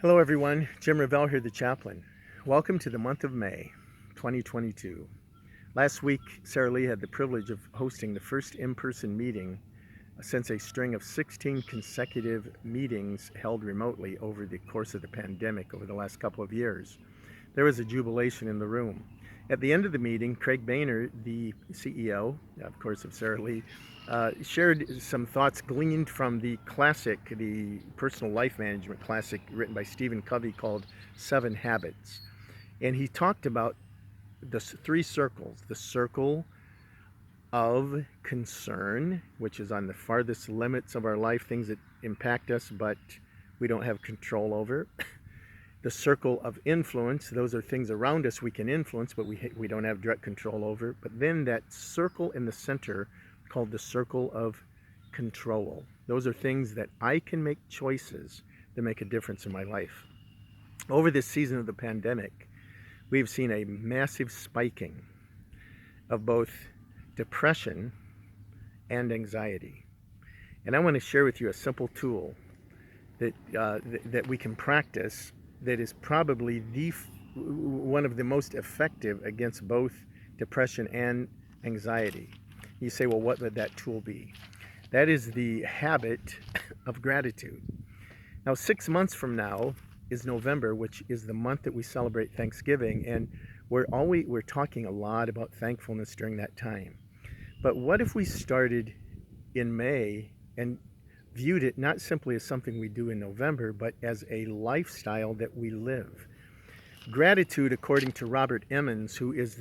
Hello everyone, Jim Revell here, the chaplain. Welcome to the month of May, 2022. Last week, Sarah Lee had the privilege of hosting the first in-person meeting since a string of 16 consecutive meetings held remotely over the course of the pandemic over the last couple of years. There was a jubilation in the room. At the end of the meeting, Craig Boehner, the CEO, of course, of Sarah Lee, shared some thoughts gleaned from the classic, the personal life management classic written by Stephen Covey called Seven Habits. And he talked about the three circles: the circle of concern, which is on the farthest limits of our life, things that impact us but we don't have control over. The circle of influence, those are things around us we can influence, but we don't have direct control over. But then that circle in the center, called the circle of control. Those are things that I can make choices that make a difference in my life. Over this season of the pandemic, we've seen a massive spiking of both depression and anxiety. And I want to share with you a simple tool that we can practice that is probably one of the most effective against both depression and anxiety. You say, well, what would that tool be? That is the habit of gratitude. Now, 6 months from now is November, which is the month that we celebrate Thanksgiving, and we're talking a lot about thankfulness during that time. But what if we started in May and viewed it not simply as something we do in November, but as a lifestyle that we live? Gratitude, according to Robert Emmons, who is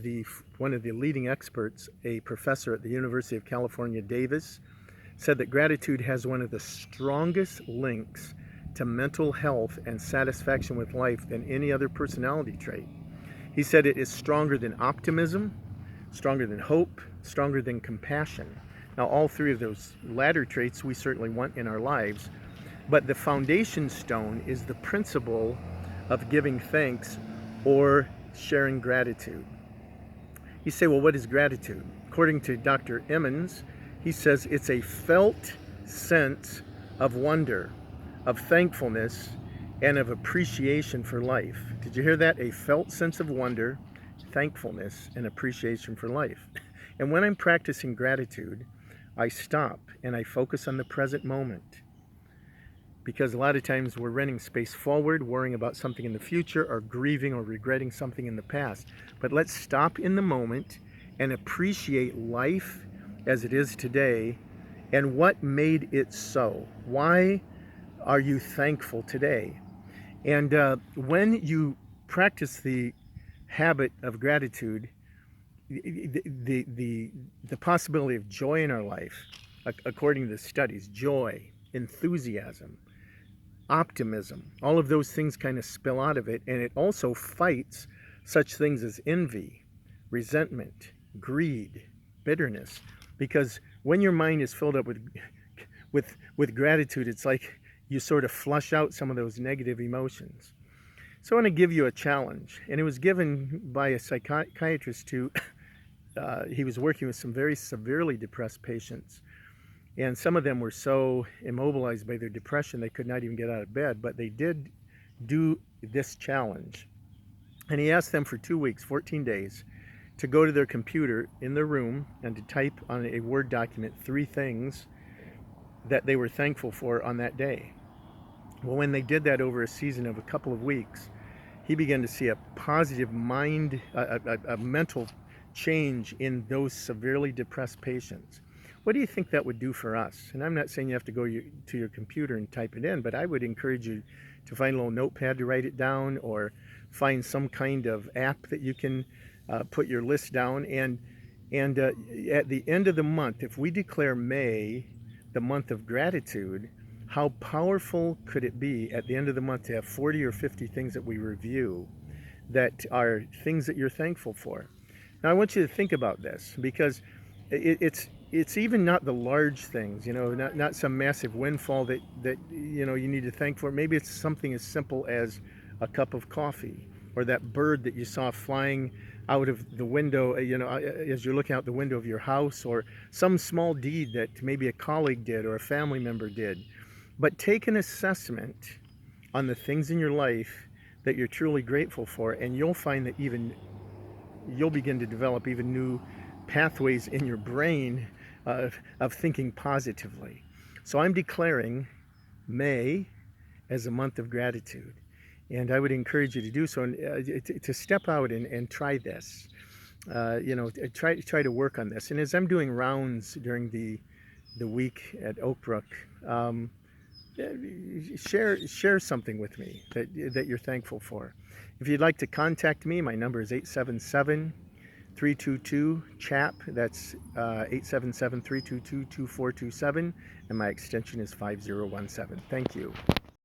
one of the leading experts, a professor at the University of California, Davis, said that gratitude has one of the strongest links to mental health and satisfaction with life than any other personality trait. He said it is stronger than optimism, stronger than hope, stronger than compassion. Now, all three of those latter traits we certainly want in our lives, but the foundation stone is the principle of giving thanks or sharing gratitude. You say, well, what is gratitude? According to Dr. Emmons, he says it's a felt sense of wonder, of thankfulness, and of appreciation for life. Did you hear that? A felt sense of wonder, thankfulness, and appreciation for life. And when I'm practicing gratitude, I stop and I focus on the present moment. Because a lot of times we're running space forward, worrying about something in the future, or grieving or regretting something in the past. But let's stop in the moment and appreciate life as it is today and what made it so. Why are you thankful today? And when you practice the habit of gratitude, the possibility of joy in our life, according to the studies, joy, enthusiasm, optimism, all of those things kind of spill out of it, and it also fights such things as envy, resentment, greed, bitterness. Because when your mind is filled up with gratitude, it's like you sort of flush out some of those negative emotions. So I want to give you a challenge, and it was given by a psychiatrist who he was working with some very severely depressed patients, and some of them were so immobilized by their depression they could not even get out of bed, but they did do this challenge. And he asked them for 2 weeks, 14 days, to go to their computer in their room and to type on a Word document 3 things that they were thankful for on that day. Well, when they did that over a season of a couple of weeks, he began to see a positive a mental change in those severely depressed patients. What do you think that would do for us? And I'm not saying you have to go to your computer and type it in, but I would encourage you to find a little notepad to write it down, or find some kind of app that you can put your list down. And at the end of the month, if we declare May the month of gratitude, how powerful could it be at the end of the month to have 40 or 50 things that we review that are things that you're thankful for? Now, I want you to think about this, because it's even not the large things, not some massive windfall that you need to thank for. Maybe it's something as simple as a cup of coffee, or that bird that you saw flying out of the window, as you're looking out the window of your house, or some small deed that maybe a colleague did or a family member did. But take an assessment on the things in your life that you're truly grateful for, and you'll find that even you'll begin to develop even new pathways in your brain of thinking positively. So I'm declaring May as a month of gratitude. And I would encourage you to do so, and to step out and try this. Try to work on this. And as I'm doing rounds during the week at Oak Brook, share something with me that you're thankful for. If you'd like to contact me, my number is 877-322-CHAP. That's 877-322-2427, and my extension is 5017. Thank you.